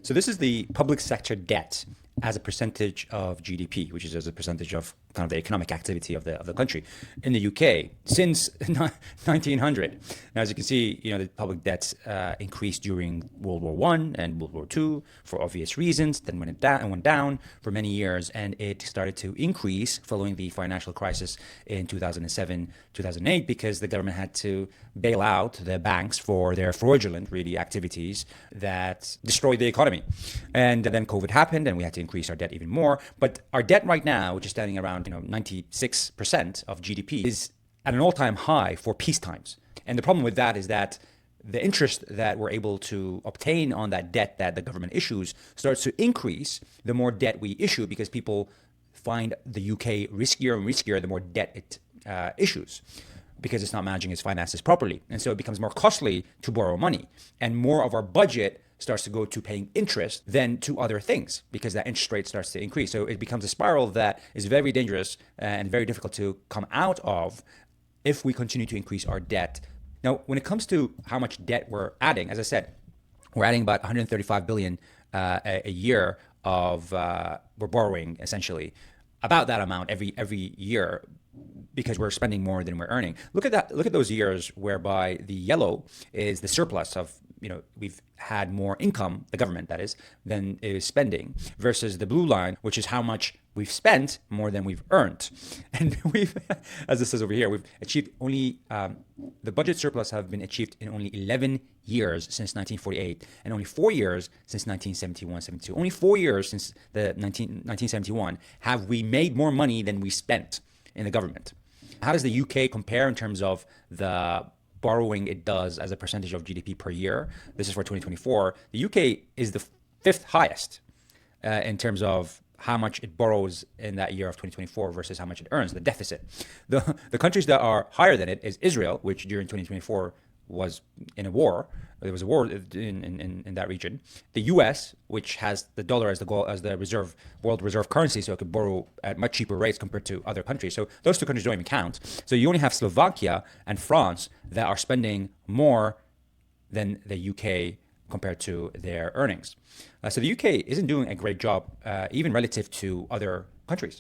So this is the public sector debt as a percentage of GDP, which is as a percentage of kind of the economic activity of the country. In the UK, since 1900, now as you can see, the public debt increased during World War One and World War Two for obvious reasons. Then went down for many years, and it started to increase following the financial crisis in 2007, 2008, because the government had to bail out the banks for their fraudulent, really, activities that destroyed the economy. And then COVID happened, and we had to increase our debt even more. But our debt right now, which is standing around 96% of GDP, is at an all-time high for peace times. And the problem with that is that the interest that we're able to obtain on that debt that the government issues starts to increase the more debt we issue, because people find the UK riskier and riskier the more debt it issues, because it's not managing its finances properly. And so it becomes more costly to borrow money. And more of our budget starts to go to paying interest than to other things, because that interest rate starts to increase. So it becomes a spiral that is very dangerous and very difficult to come out of if we continue to increase our debt. Now, when it comes to how much debt we're adding, as I said, we're adding about 135 billion a year of we're borrowing essentially about that amount every year, because we're spending more than we're earning. Look at that. Look at those years whereby the yellow is the surplus of, we've had more income, the government that is, than is spending, versus the blue line, which is how much we've spent more than we've earned. And we've, as it says over here, we've achieved only, the budget surplus have been achieved in only 11 years since 1948, and only 4 years since 1971-72. Only 4 years since the 1971 have we made more money than we spent in the government. How does the UK compare in terms of the borrowing it does as a percentage of GDP per year? This is for 2024. The UK is the fifth highest in terms of how much it borrows in that year of 2024 versus how much it earns, the deficit. The countries that are higher than it is Israel, which during 2024 was in a war. There was a war in that region. The U.S., which has the dollar as the world reserve currency, so it could borrow at much cheaper rates compared to other countries. So those two countries don't even count. So you only have Slovakia and France that are spending more than the UK compared to their earnings. So the UK isn't doing a great job, even relative to other countries.